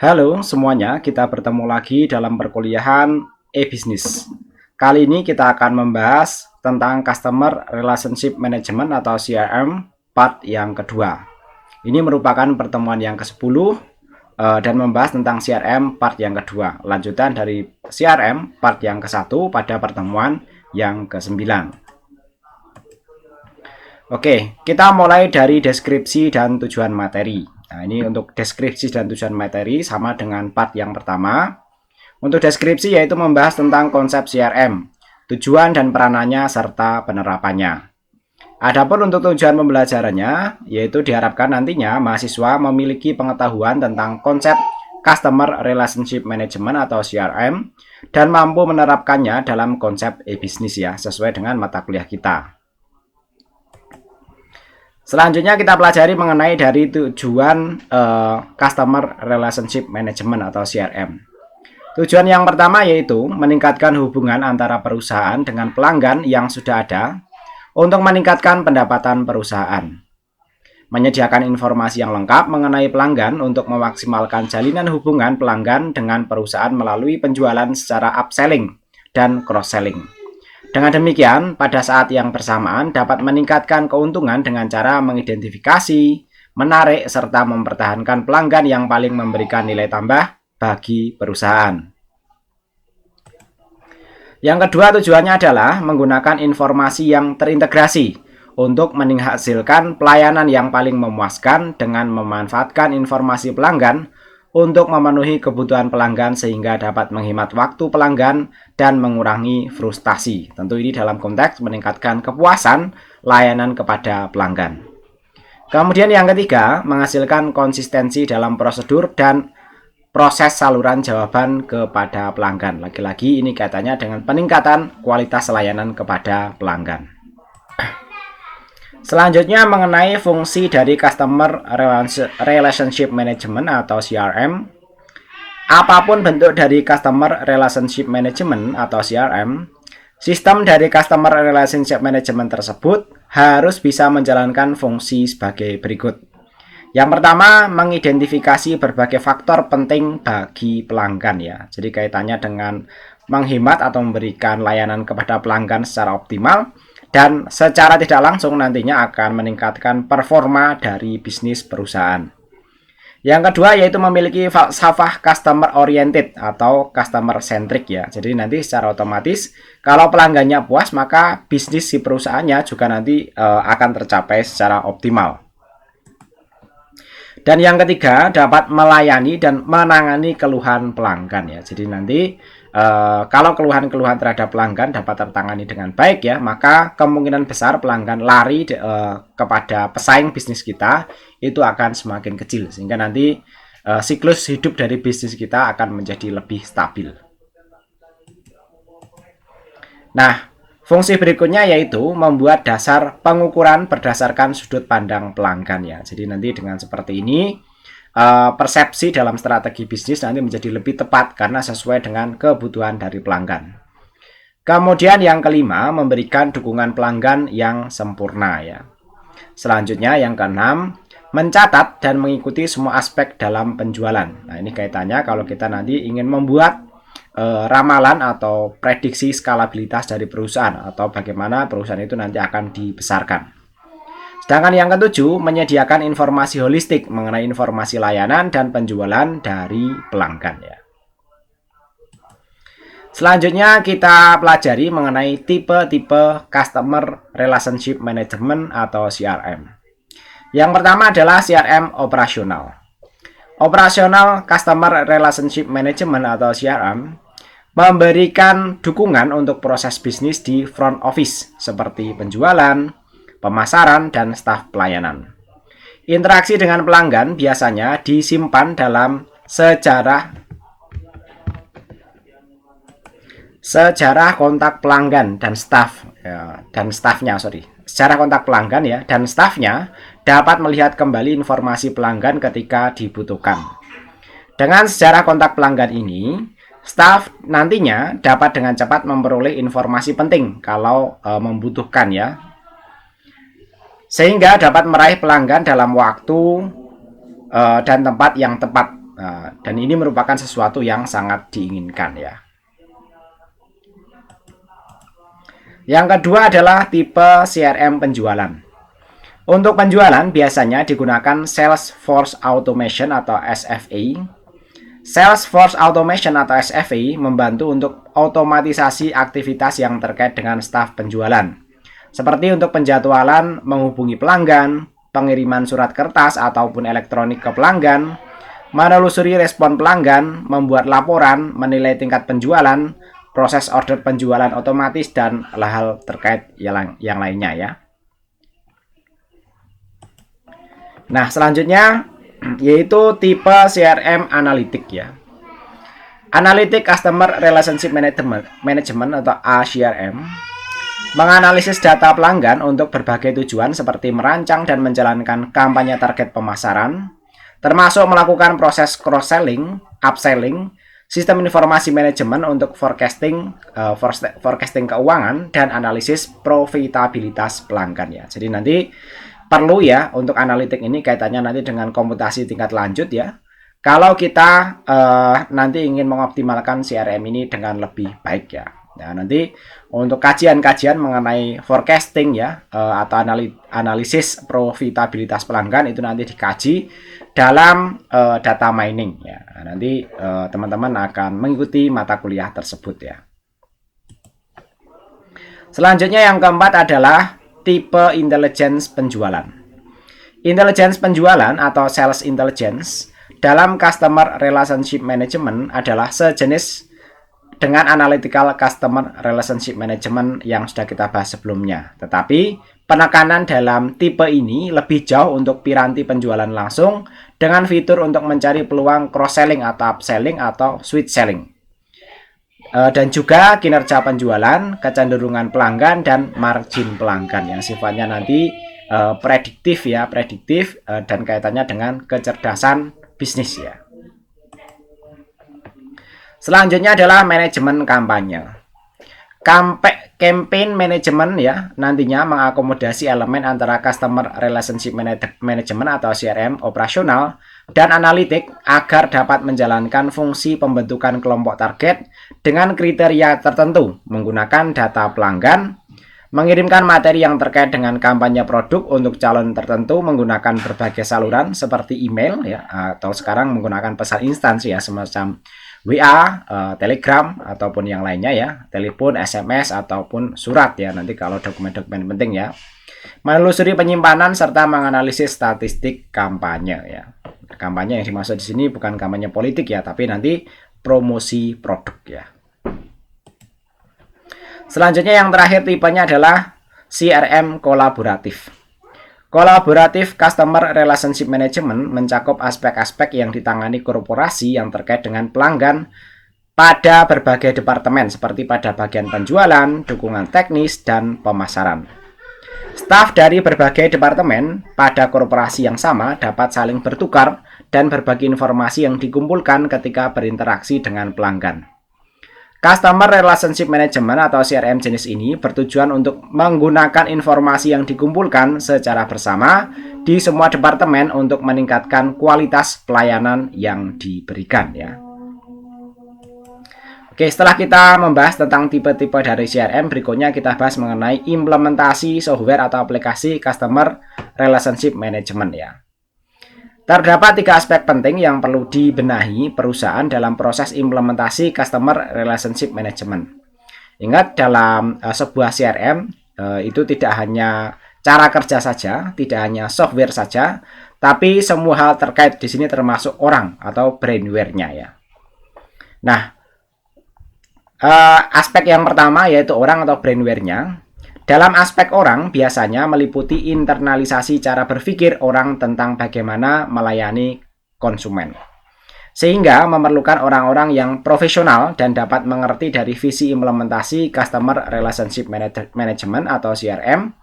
Halo semuanya, kita bertemu lagi dalam perkuliahan e-business. Kali ini kita akan membahas tentang Customer Relationship Management atau CRM part yang kedua. Ini merupakan pertemuan yang ke-10 dan membahas tentang CRM part yang kedua. Lanjutan dari CRM part yang ke-1 pada pertemuan yang ke-9. Oke, kita mulai dari deskripsi dan tujuan materi. Nah, ini untuk deskripsi dan tujuan materi sama dengan part yang pertama. Untuk deskripsi yaitu membahas tentang konsep CRM, tujuan dan peranannya serta penerapannya. Adapun untuk tujuan pembelajarannya, yaitu diharapkan nantinya mahasiswa memiliki pengetahuan tentang konsep Customer Relationship Management atau CRM dan mampu menerapkannya dalam konsep e-business ya, sesuai dengan mata kuliah kita. Selanjutnya kita pelajari mengenai dari tujuan Customer Relationship Management atau CRM. Tujuan yang pertama yaitu meningkatkan hubungan antara perusahaan dengan pelanggan yang sudah ada untuk meningkatkan pendapatan perusahaan. Menyediakan informasi yang lengkap mengenai pelanggan untuk memaksimalkan jalinan hubungan pelanggan dengan perusahaan melalui penjualan secara upselling dan cross-selling. Dengan demikian, pada saat yang bersamaan dapat meningkatkan keuntungan dengan cara mengidentifikasi, menarik, serta mempertahankan pelanggan yang paling memberikan nilai tambah bagi perusahaan. Yang kedua tujuannya adalah menggunakan informasi yang terintegrasi untuk menghasilkan pelayanan yang paling memuaskan dengan memanfaatkan informasi pelanggan untuk memenuhi kebutuhan pelanggan sehingga dapat menghemat waktu pelanggan dan mengurangi frustasi. Tentu ini dalam konteks meningkatkan kepuasan layanan kepada pelanggan. Kemudian yang ketiga, menghasilkan konsistensi dalam prosedur dan proses saluran jawaban kepada pelanggan. Lagi-lagi ini kaitannya dengan peningkatan kualitas layanan kepada pelanggan. Selanjutnya mengenai fungsi dari Customer Relationship Management atau CRM. Apapun bentuk dari Customer Relationship Management atau CRM, sistem dari Customer Relationship Management tersebut harus bisa menjalankan fungsi sebagai berikut. Yang pertama, mengidentifikasi berbagai faktor penting bagi pelanggan ya. Jadi kaitannya dengan menghemat atau memberikan layanan kepada pelanggan secara optimal dan secara tidak langsung nantinya akan meningkatkan performa dari bisnis perusahaan. Yang kedua yaitu memiliki falsafah customer oriented atau customer centric ya. Jadi nanti secara otomatis kalau pelanggannya puas maka bisnis si perusahaannya juga nanti akan tercapai secara optimal. Dan yang ketiga, dapat melayani dan menangani keluhan pelanggan ya. Jadi nanti kalau keluhan-keluhan terhadap pelanggan dapat tertangani dengan baik ya, maka kemungkinan besar pelanggan lari kepada pesaing bisnis kita itu akan semakin kecil. Sehingga nanti siklus hidup dari bisnis kita akan menjadi lebih stabil. Nah, fungsi berikutnya yaitu membuat dasar pengukuran berdasarkan sudut pandang pelanggan ya. Jadi nanti dengan seperti ini persepsi dalam strategi bisnis nanti menjadi lebih tepat karena sesuai dengan kebutuhan dari pelanggan. Kemudian yang kelima, memberikan dukungan pelanggan yang sempurna ya. Selanjutnya yang keenam, mencatat dan mengikuti semua aspek dalam penjualan. Nah, ini kaitannya kalau kita nanti ingin membuat ramalan atau prediksi skalabilitas dari perusahaan atau bagaimana perusahaan itu nanti akan dibesarkan. Sedangkan yang ketujuh, menyediakan informasi holistik mengenai informasi layanan dan penjualan dari pelanggan ya. Selanjutnya kita pelajari mengenai tipe-tipe Customer Relationship Management atau CRM. Yang pertama adalah CRM operasional. Operasional Customer Relationship Management atau CRM memberikan dukungan untuk proses bisnis di front office seperti penjualan, pemasaran, dan staf pelayanan. Interaksi dengan pelanggan biasanya disimpan dalam sejarah kontak pelanggan dan sejarah kontak pelanggan ya dan stafnya dapat melihat kembali informasi pelanggan ketika dibutuhkan. Dengan sejarah kontak pelanggan ini, staf nantinya dapat dengan cepat memperoleh informasi penting kalau membutuhkan ya. Sehingga dapat meraih pelanggan dalam waktu dan tempat yang tepat Dan ini merupakan sesuatu yang sangat diinginkan ya. Yang kedua adalah tipe CRM penjualan. Untuk penjualan biasanya digunakan Salesforce Automation atau SFA. Salesforce Automation atau SFA membantu untuk otomatisasi aktivitas yang terkait dengan staf penjualan. Seperti untuk penjadwalan, menghubungi pelanggan, pengiriman surat kertas ataupun elektronik ke pelanggan, menelusuri respon pelanggan, membuat laporan, menilai tingkat penjualan, proses order penjualan otomatis, dan hal-hal terkait yang lainnya ya. Nah, selanjutnya yaitu tipe CRM analitik ya. Analytic Customer Relationship Management atau ACRM menganalisis data pelanggan untuk berbagai tujuan seperti merancang dan menjalankan kampanye target pemasaran, termasuk melakukan proses cross-selling, upselling, sistem informasi manajemen untuk forecasting keuangan, dan analisis profitabilitas pelanggan ya. Jadi nanti perlu ya untuk analitik ini kaitannya nanti dengan komputasi tingkat lanjut ya. Kalau kita nanti ingin mengoptimalkan CRM ini dengan lebih baik ya. Nah, nanti untuk kajian-kajian mengenai forecasting ya atau analisis profitabilitas pelanggan itu nanti dikaji dalam data mining ya. Nah, nanti teman-teman akan mengikuti mata kuliah tersebut ya. Selanjutnya yang keempat adalah tipe intelligence penjualan. Intelligence penjualan atau sales intelligence dalam customer relationship management adalah sejenis dengan analytical customer relationship management yang sudah kita bahas sebelumnya. Tetapi penekanan dalam tipe ini lebih jauh untuk piranti penjualan langsung dengan fitur untuk mencari peluang cross-selling atau upselling atau switch selling. Dan juga kinerja penjualan, kecenderungan pelanggan, dan margin pelanggan yang sifatnya nanti prediktif dan kaitannya dengan kecerdasan bisnis ya. Selanjutnya adalah manajemen kampanye. Campaign management ya nantinya mengakomodasi elemen antara customer relationship management atau CRM operasional dan analitik agar dapat menjalankan fungsi pembentukan kelompok target dengan kriteria tertentu menggunakan data pelanggan, mengirimkan materi yang terkait dengan kampanye produk untuk calon tertentu menggunakan berbagai saluran seperti email ya, atau sekarang menggunakan pesan instan ya semacam WA, Telegram ataupun yang lainnya ya, telepon, SMS ataupun surat ya nanti kalau dokumen-dokumen penting ya. Menelusuri penyimpanan serta menganalisis statistik kampanye ya. Kampanye yang dimaksud di sini bukan kampanye politik ya, tapi nanti promosi produk ya. Selanjutnya yang terakhir tipenya adalah CRM kolaboratif. Kolaboratif Customer Relationship Management mencakup aspek-aspek yang ditangani korporasi yang terkait dengan pelanggan pada berbagai departemen seperti pada bagian penjualan, dukungan teknis, dan pemasaran. Staf dari berbagai departemen pada korporasi yang sama dapat saling bertukar dan berbagi informasi yang dikumpulkan ketika berinteraksi dengan pelanggan. Customer Relationship Management atau CRM jenis ini bertujuan untuk menggunakan informasi yang dikumpulkan secara bersama di semua departemen untuk meningkatkan kualitas pelayanan yang diberikan ya. Oke, setelah kita membahas tentang tipe-tipe dari CRM, berikutnya kita bahas mengenai implementasi software atau aplikasi Customer Relationship Management ya. Terdapat 3 aspek penting yang perlu dibenahi perusahaan dalam proses implementasi Customer Relationship Management. Ingat, dalam sebuah CRM itu tidak hanya cara kerja saja, tidak hanya software saja, tapi semua hal terkait di sini termasuk orang atau brainware-nya ya. Nah, aspek yang pertama yaitu orang atau brainware-nya. Dalam aspek orang biasanya meliputi internalisasi cara berpikir orang tentang bagaimana melayani konsumen. Sehingga memerlukan orang-orang yang profesional dan dapat mengerti dari visi implementasi Customer Relationship Management atau CRM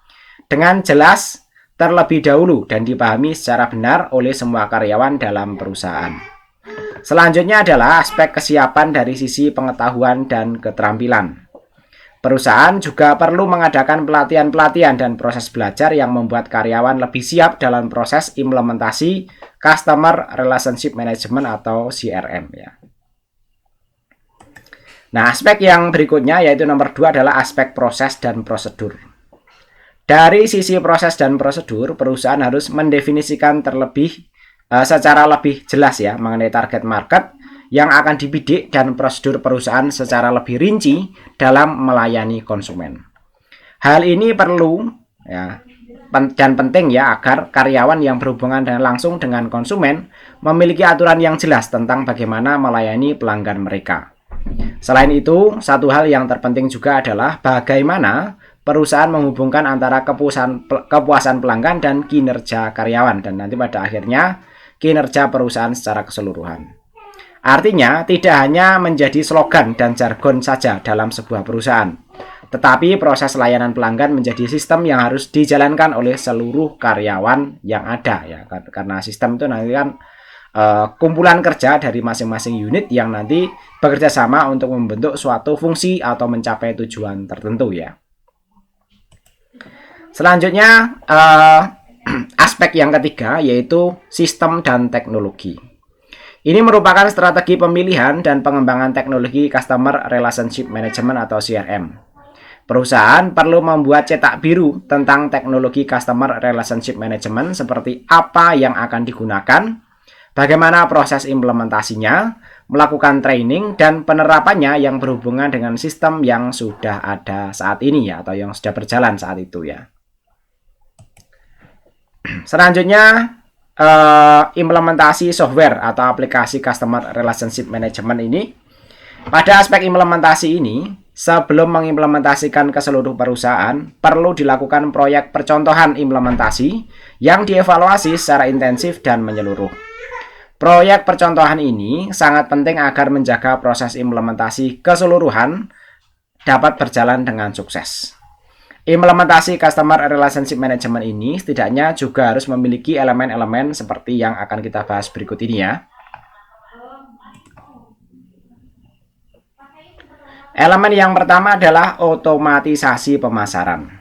dengan jelas terlebih dahulu dan dipahami secara benar oleh semua karyawan dalam perusahaan. Selanjutnya adalah aspek kesiapan dari sisi pengetahuan dan keterampilan. Perusahaan juga perlu mengadakan pelatihan-pelatihan dan proses belajar yang membuat karyawan lebih siap dalam proses implementasi Customer Relationship Management atau CRM ya. Nah, aspek yang berikutnya yaitu nomor 2 adalah aspek proses dan prosedur. Dari sisi proses dan prosedur, perusahaan harus mendefinisikan secara lebih jelas ya mengenai target market yang akan dibidik dan prosedur perusahaan secara lebih rinci dalam melayani konsumen. Hal ini perlu ya dan penting ya agar karyawan yang berhubungan langsung dengan konsumen memiliki aturan yang jelas tentang bagaimana melayani pelanggan mereka. Selain itu, satu hal yang terpenting juga adalah bagaimana perusahaan menghubungkan antara kepuasan pelanggan dan kinerja karyawan dan nanti pada akhirnya kinerja perusahaan secara keseluruhan. Artinya, tidak hanya menjadi slogan dan jargon saja dalam sebuah perusahaan, tetapi proses layanan pelanggan menjadi sistem yang harus dijalankan oleh seluruh karyawan yang ada ya, karena sistem itu nanti kan kumpulan kerja dari masing-masing unit yang nanti bekerja sama untuk membentuk suatu fungsi atau mencapai tujuan tertentu ya. Selanjutnya aspek yang ketiga yaitu sistem dan teknologi. Ini merupakan strategi pemilihan dan pengembangan teknologi Customer Relationship Management atau CRM. Perusahaan perlu membuat cetak biru tentang teknologi Customer Relationship Management seperti apa yang akan digunakan, bagaimana proses implementasinya, melakukan training dan penerapannya yang berhubungan dengan sistem yang sudah ada saat ini ya, atau yang sudah berjalan saat itu ya. Selanjutnya implementasi software atau aplikasi Customer Relationship Management ini. Pada aspek implementasi ini, sebelum mengimplementasikan ke seluruh perusahaan, perlu dilakukan proyek percontohan implementasi yang dievaluasi secara intensif dan menyeluruh. Proyek percontohan ini sangat penting agar menjaga proses implementasi keseluruhan dapat berjalan dengan sukses. Implementasi Customer Relationship Management ini setidaknya juga harus memiliki elemen-elemen seperti yang akan kita bahas berikut ini ya. Elemen yang pertama adalah otomatisasi pemasaran.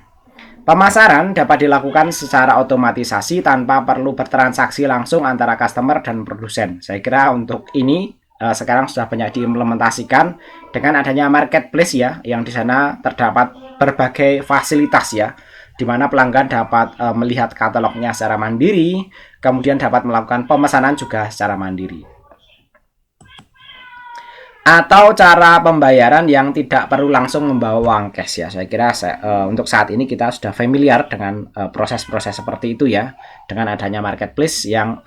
Pemasaran dapat dilakukan secara otomatisasi tanpa perlu bertransaksi langsung antara customer dan produsen. Saya kira untuk ini sekarang sudah banyak diimplementasikan dengan adanya marketplace ya, yang di sana terdapat berbagai fasilitas ya, di mana pelanggan dapat melihat katalognya secara mandiri, kemudian dapat melakukan pemesanan juga secara mandiri. Atau cara pembayaran yang tidak perlu langsung membawa uang cash ya. Saya kira untuk saat ini kita sudah familiar dengan proses-proses seperti itu ya, dengan adanya marketplace yang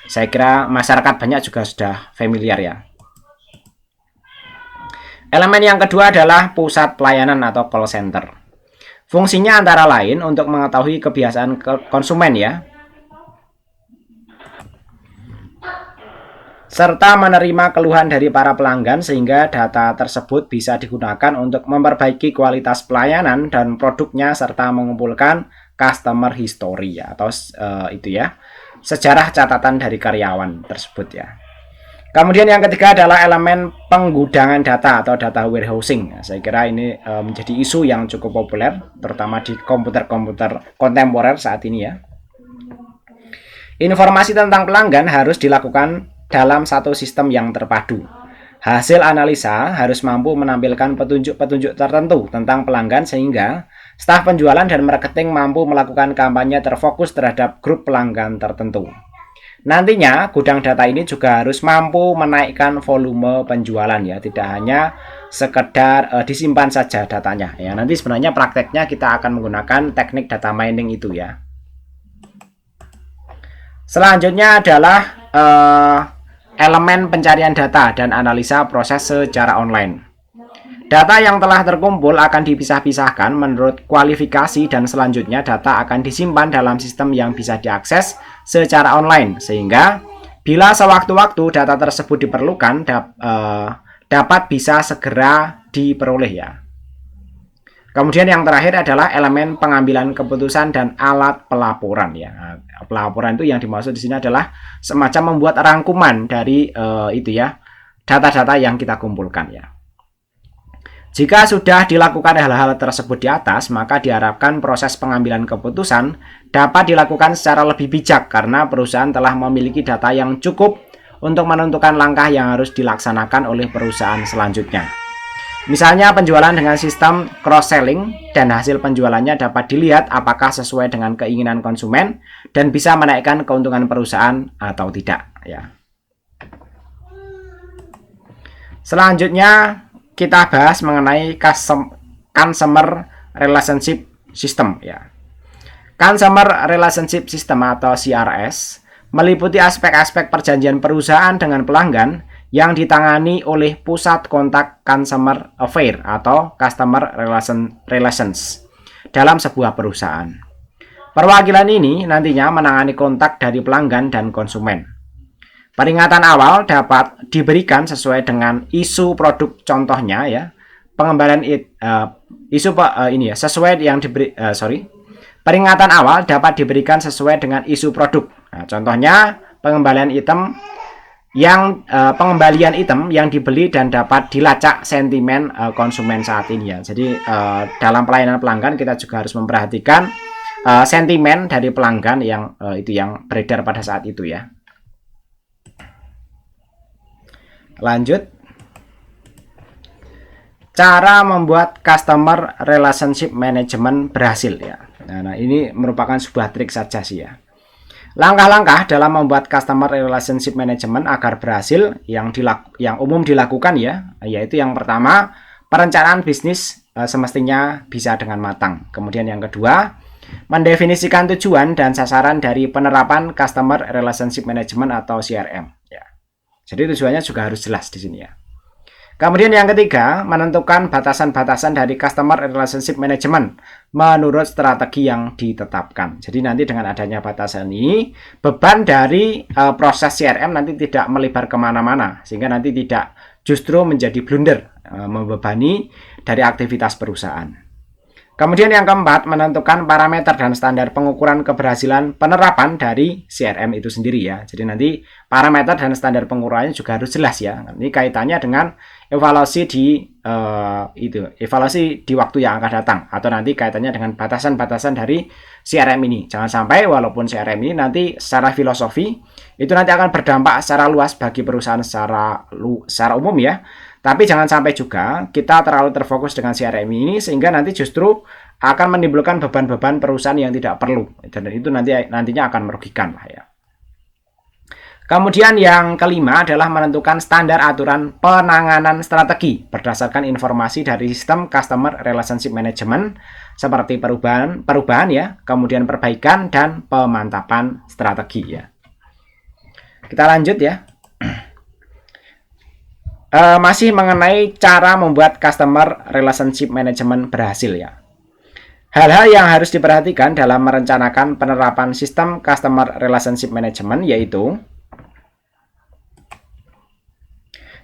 saya kira masyarakat banyak juga sudah familiar ya. Elemen yang kedua adalah pusat pelayanan atau call center. Fungsinya antara lain untuk mengetahui kebiasaan konsumen ya, serta menerima keluhan dari para pelanggan sehingga data tersebut bisa digunakan untuk memperbaiki kualitas pelayanan dan produknya serta mengumpulkan customer history ya, atau itu ya, sejarah catatan dari karyawan tersebut ya. Kemudian yang ketiga adalah elemen penggudangan data atau data warehousing. Ya, saya kira ini menjadi isu yang cukup populer terutama di komputer-komputer kontemporer saat ini ya. Informasi tentang pelanggan harus dilakukan dalam satu sistem yang terpadu. Hasil analisa harus mampu menampilkan petunjuk-petunjuk tertentu tentang pelanggan sehingga staf penjualan dan marketing mampu melakukan kampanye terfokus terhadap grup pelanggan tertentu. Nantinya gudang data ini juga harus mampu menaikkan volume penjualan ya, tidak hanya sekedar disimpan saja datanya ya. Nanti sebenarnya prakteknya kita akan menggunakan teknik data mining itu ya. Selanjutnya adalah elemen pencarian data dan analisa proses secara online. Data yang telah terkumpul akan dipisah-pisahkan menurut kualifikasi dan selanjutnya data akan disimpan dalam sistem yang bisa diakses secara online sehingga bila sewaktu-waktu data tersebut diperlukan dapat bisa segera diperoleh ya. Kemudian yang terakhir adalah elemen pengambilan keputusan dan alat pelaporan ya. Pelaporan itu yang dimaksud di sini adalah semacam membuat rangkuman dari itu ya, data-data yang kita kumpulkan ya. Jika sudah dilakukan hal-hal tersebut di atas, maka diharapkan proses pengambilan keputusan dapat dilakukan secara lebih bijak karena perusahaan telah memiliki data yang cukup untuk menentukan langkah yang harus dilaksanakan oleh perusahaan selanjutnya. Misalnya penjualan dengan sistem cross-selling dan hasil penjualannya dapat dilihat apakah sesuai dengan keinginan konsumen dan bisa menaikkan keuntungan perusahaan atau tidak. Ya. Selanjutnya kita bahas mengenai Customer Relationship System. Ya. Customer Relationship System atau CRS meliputi aspek-aspek perjanjian perusahaan dengan pelanggan yang ditangani oleh Pusat Kontak Customer Affair atau Customer Relations dalam sebuah perusahaan. Perwakilan ini nantinya menangani kontak dari pelanggan dan konsumen. Peringatan awal dapat diberikan sesuai dengan isu produk, contohnya ya pengembalian sesuai yang diberi peringatan awal dapat diberikan sesuai dengan isu produk. Nah, contohnya pengembalian item yang dibeli dan dapat dilacak sentimen konsumen saat ini ya. Jadi dalam pelayanan pelanggan kita juga harus memperhatikan sentimen dari pelanggan yang beredar pada saat itu ya. Lanjut, cara membuat Customer Relationship Management berhasil ya. Nah, ini merupakan sebuah trik saja sih ya. Langkah-langkah dalam membuat Customer Relationship Management agar berhasil yang umum dilakukan ya, yaitu yang pertama, perencanaan bisnis semestinya bisa dengan matang. Kemudian yang kedua, mendefinisikan tujuan dan sasaran dari penerapan Customer Relationship Management atau CRM ya. Jadi tujuannya juga harus jelas di sini ya. Kemudian yang ketiga, menentukan batasan-batasan dari Customer Relationship Management menurut strategi yang ditetapkan. Jadi nanti dengan adanya batasan ini, beban dari proses CRM nanti tidak melebar kemana-mana, sehingga nanti tidak justru menjadi blunder, membebani dari aktivitas perusahaan. Kemudian yang keempat, menentukan parameter dan standar pengukuran keberhasilan penerapan dari CRM itu sendiri ya. Jadi nanti parameter dan standar pengukurannya juga harus jelas ya. Ini kaitannya dengan evaluasi di waktu yang akan datang, atau nanti kaitannya dengan batasan-batasan dari CRM ini. Jangan sampai walaupun CRM ini nanti secara filosofi itu nanti akan berdampak secara luas bagi perusahaan secara umum ya. Tapi jangan sampai juga kita terlalu terfokus dengan CRM ini sehingga nanti justru akan menimbulkan beban-beban perusahaan yang tidak perlu, dan itu nantinya akan merugikan lah ya. Kemudian yang kelima adalah menentukan standar aturan penanganan strategi berdasarkan informasi dari sistem Customer Relationship Management seperti perubahan ya, kemudian perbaikan dan pemantapan strategi ya. Kita lanjut ya. Masih mengenai cara membuat Customer Relationship Management berhasil ya. Hal-hal yang harus diperhatikan dalam merencanakan penerapan sistem Customer Relationship Management yaitu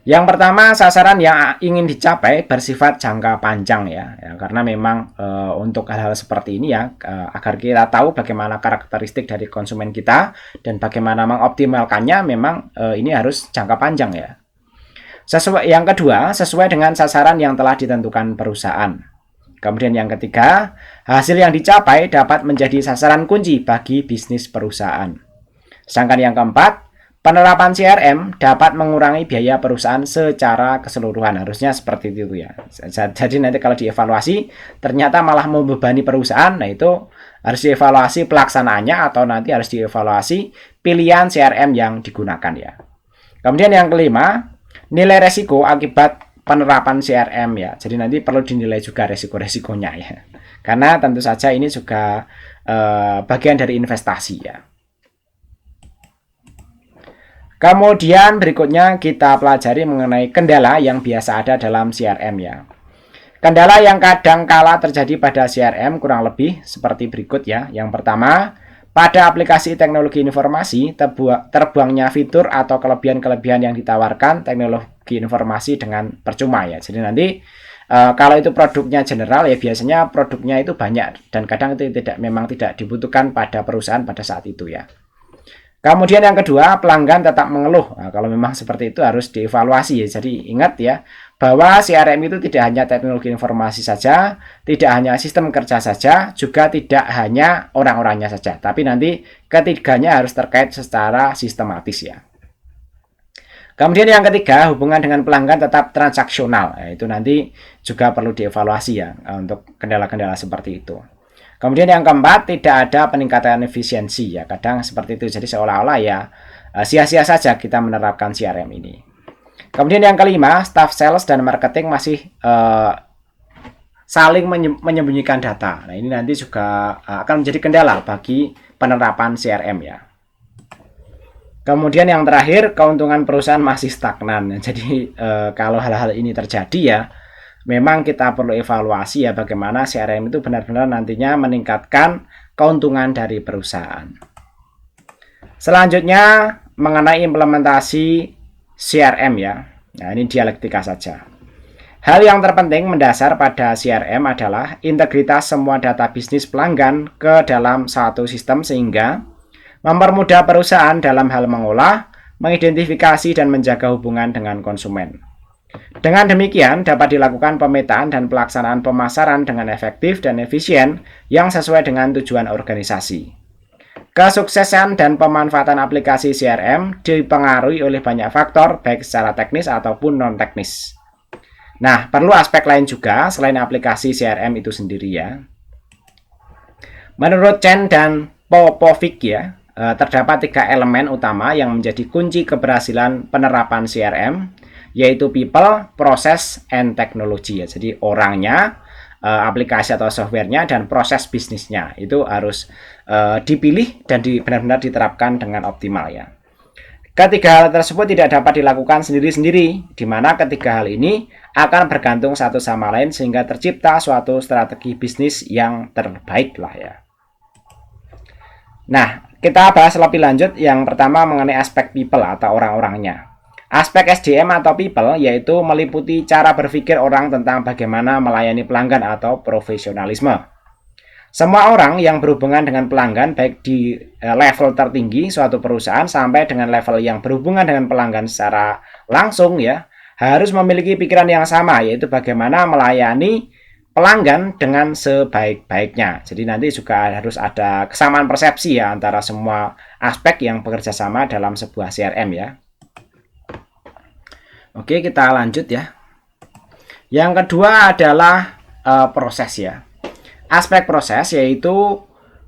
yang pertama, sasaran yang ingin dicapai bersifat jangka panjang ya, karena memang untuk hal-hal seperti ini ya, agar kita tahu bagaimana karakteristik dari konsumen kita dan bagaimana mengoptimalkannya, memang ini harus jangka panjang ya. Yang kedua, sesuai dengan sasaran yang telah ditentukan perusahaan. Kemudian yang ketiga, hasil yang dicapai dapat menjadi sasaran kunci bagi bisnis perusahaan. Sedangkan yang keempat, penerapan CRM dapat mengurangi biaya perusahaan secara keseluruhan. Harusnya seperti itu ya. Jadi nanti kalau dievaluasi, ternyata malah membebani perusahaan, nah itu harus dievaluasi pelaksanaannya atau nanti harus dievaluasi pilihan CRM yang digunakan ya. Kemudian yang kelima, nilai resiko akibat penerapan CRM ya. Jadi nanti perlu dinilai juga resiko-resikonya ya. Karena tentu saja ini juga bagian dari investasi ya. Kemudian berikutnya kita pelajari mengenai kendala yang biasa ada dalam CRM ya. Kendala yang kadang kala terjadi pada CRM kurang lebih seperti berikut ya. Yang pertama, pada aplikasi teknologi informasi, terbuangnya fitur atau kelebihan-kelebihan yang ditawarkan teknologi informasi dengan percuma ya. Jadi nanti kalau itu produknya general ya, biasanya produknya itu banyak dan kadang itu memang tidak dibutuhkan pada perusahaan pada saat itu ya. Kemudian yang kedua, pelanggan tetap mengeluh. Nah, kalau memang seperti itu harus dievaluasi ya. Jadi ingat ya, bahwa CRM itu tidak hanya teknologi informasi saja, tidak hanya sistem kerja saja, juga tidak hanya orang-orangnya saja. Tapi nanti ketiganya harus terkait secara sistematis ya. Kemudian yang ketiga, hubungan dengan pelanggan tetap transaksional. Nah, itu nanti juga perlu dievaluasi ya untuk kendala-kendala seperti itu. Kemudian yang keempat, tidak ada peningkatan efisiensi ya. Kadang seperti itu. Jadi seolah-olah ya sia-sia saja kita menerapkan CRM ini. Kemudian yang kelima, staff sales dan marketing masih saling menyembunyikan data. Nah, ini nanti juga akan menjadi kendala bagi penerapan CRM ya. Kemudian yang terakhir, keuntungan perusahaan masih stagnan. Jadi kalau hal-hal ini terjadi ya, memang kita perlu evaluasi ya bagaimana CRM itu benar-benar nantinya meningkatkan keuntungan dari perusahaan. Selanjutnya mengenai implementasi CRM ya. Nah, ini dialektika saja. Hal yang terpenting mendasar pada CRM adalah integritas semua data bisnis pelanggan ke dalam satu sistem sehingga mempermudah perusahaan dalam hal mengolah, mengidentifikasi dan menjaga hubungan dengan konsumen. Dengan demikian, dapat dilakukan pemetaan dan pelaksanaan pemasaran dengan efektif dan efisien yang sesuai dengan tujuan organisasi. Kesuksesan dan pemanfaatan aplikasi CRM dipengaruhi oleh banyak faktor, baik secara teknis ataupun non-teknis. Nah, perlu aspek lain juga selain aplikasi CRM itu sendiri ya. Menurut Chen dan Popovic ya, terdapat 3 elemen utama yang menjadi kunci keberhasilan penerapan CRM, yaitu people, process, and technology ya. Jadi orangnya, aplikasi atau softwarenya, dan proses bisnisnya itu harus dipilih dan benar-benar diterapkan dengan optimal ya. Ketiga hal tersebut tidak dapat dilakukan sendiri-sendiri, di mana ketiga hal ini akan bergantung satu sama lain sehingga tercipta suatu strategi bisnis yang terbaik lah ya. Nah, kita bahas lebih lanjut. Yang pertama mengenai aspek people atau orang-orangnya. Aspek SDM atau people yaitu meliputi cara berpikir orang tentang bagaimana melayani pelanggan atau profesionalisme. Semua orang yang berhubungan dengan pelanggan baik di level tertinggi suatu perusahaan sampai dengan level yang berhubungan dengan pelanggan secara langsung ya, harus memiliki pikiran yang sama, yaitu bagaimana melayani pelanggan dengan sebaik-baiknya. Jadi nanti juga harus ada kesamaan persepsi ya antara semua aspek yang bekerja sama dalam sebuah CRM ya. Oke, kita lanjut ya. Yang kedua adalah proses ya. Aspek proses yaitu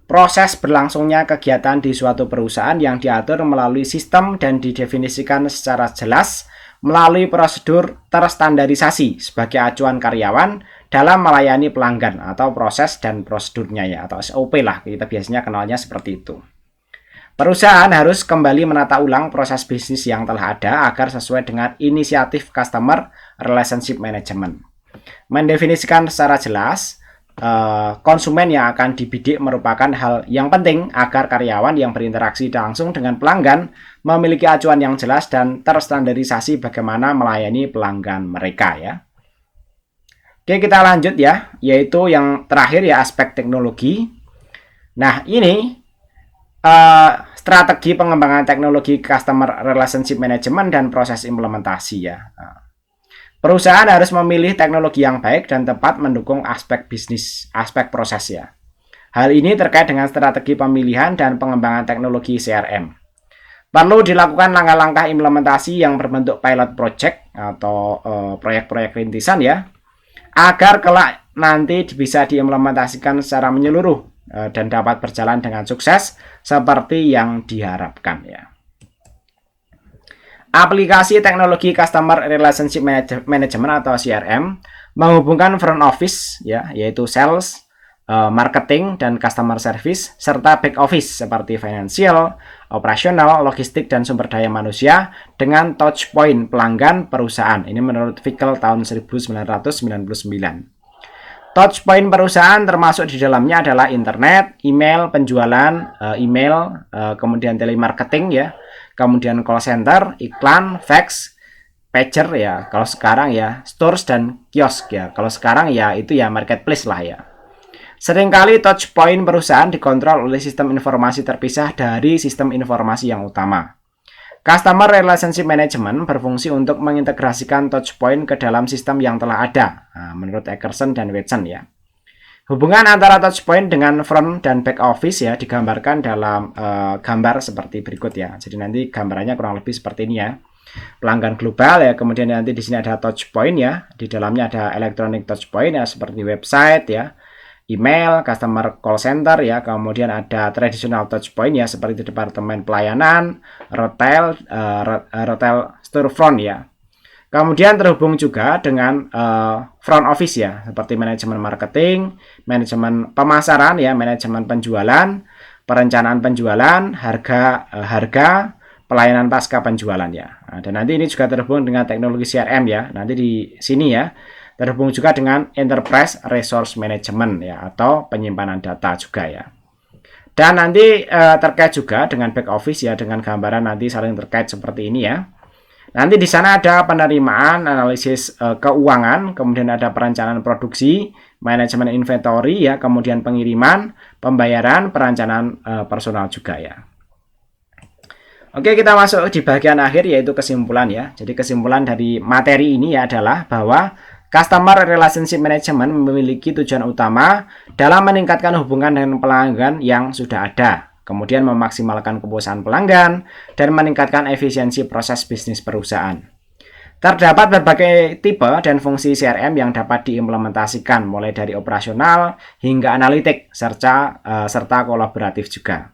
proses berlangsungnya kegiatan di suatu perusahaan yang diatur melalui sistem dan didefinisikan secara jelas melalui prosedur terstandarisasi sebagai acuan karyawan dalam melayani pelanggan atau proses dan prosedurnya ya, atau SOP lah, kita biasanya kenalnya seperti itu. Perusahaan harus kembali menata ulang proses bisnis yang telah ada agar sesuai dengan inisiatif Customer Relationship Management. Mendefinisikan secara jelas konsumen yang akan dibidik merupakan hal yang penting agar karyawan yang berinteraksi langsung dengan pelanggan memiliki acuan yang jelas dan terstandarisasi bagaimana melayani pelanggan mereka ya. Oke, kita lanjut ya, yaitu yang terakhir ya, aspek teknologi. Nah, ini strategi pengembangan teknologi Customer Relationship Management dan proses implementasi ya. Perusahaan harus memilih teknologi yang baik dan tepat mendukung aspek bisnis, aspek proses ya. Hal ini terkait dengan strategi pemilihan dan pengembangan teknologi CRM. Perlu dilakukan langkah-langkah implementasi yang berbentuk pilot project atau proyek-proyek rintisan ya, agar kelak nanti bisa diimplementasikan secara menyeluruh dan dapat berjalan dengan sukses seperti yang diharapkan ya. Aplikasi teknologi Customer Relationship Management atau CRM menghubungkan front office ya, yaitu sales, marketing dan customer service serta back office seperti financial, operasional, logistik dan sumber daya manusia dengan touch point pelanggan perusahaan. Ini menurut Fickel tahun 1999. Touchpoint perusahaan termasuk di dalamnya adalah internet, email, penjualan, kemudian telemarketing ya, kemudian call center, iklan, fax, pager ya, kalau sekarang ya, stores dan kiosk ya, kalau sekarang ya itu ya marketplace lah ya. Seringkali touchpoint perusahaan dikontrol oleh sistem informasi terpisah dari sistem informasi yang utama. Customer Relationship Management berfungsi untuk mengintegrasikan touchpoint ke dalam sistem yang telah ada, menurut Eckerson dan Watson ya. Hubungan antara touchpoint dengan front dan back office ya digambarkan dalam gambar seperti berikut ya. Jadi nanti gambarannya kurang lebih seperti ini ya. Pelanggan global ya, kemudian nanti di sini ada touchpoint ya. Di dalamnya ada electronic touchpoint ya seperti website ya, email, customer call center ya, kemudian ada traditional touchpoint ya seperti departemen pelayanan, retail storefront ya. Kemudian terhubung juga dengan front office ya, seperti manajemen marketing, manajemen pemasaran ya, manajemen penjualan, perencanaan penjualan, harga, pelayanan pasca penjualan ya. Nah, dan nanti ini juga terhubung dengan teknologi CRM ya. Nanti di sini ya, terhubung juga dengan Enterprise Resource Management ya, atau penyimpanan data juga ya. Dan nanti terkait juga dengan back office ya, dengan gambaran nanti saling terkait seperti ini ya. Nanti di sana ada penerimaan, analisis keuangan, kemudian ada perencanaan produksi, manajemen inventory ya, kemudian pengiriman, pembayaran, perencanaan personal juga ya. Oke, kita masuk di bagian akhir yaitu kesimpulan ya. Jadi kesimpulan dari materi ini adalah bahwa Customer Relationship Management memiliki tujuan utama dalam meningkatkan hubungan dengan pelanggan yang sudah ada, kemudian memaksimalkan kepuasan pelanggan, dan meningkatkan efisiensi proses bisnis perusahaan. Terdapat berbagai tipe dan fungsi CRM yang dapat diimplementasikan, mulai dari operasional hingga analitik, serta kolaboratif juga.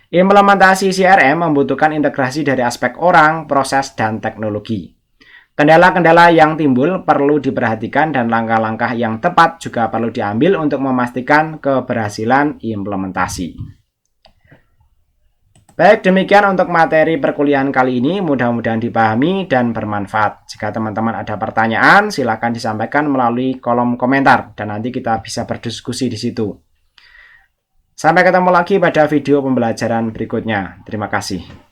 Implementasi CRM membutuhkan integrasi dari aspek orang, proses, dan teknologi. Kendala-kendala yang timbul perlu diperhatikan dan langkah-langkah yang tepat juga perlu diambil untuk memastikan keberhasilan implementasi. Baik, demikian untuk materi perkuliahan kali ini, mudah-mudahan dipahami dan bermanfaat. Jika teman-teman ada pertanyaan, silakan disampaikan melalui kolom komentar dan nanti kita bisa berdiskusi di situ. Sampai ketemu lagi pada video pembelajaran berikutnya. Terima kasih.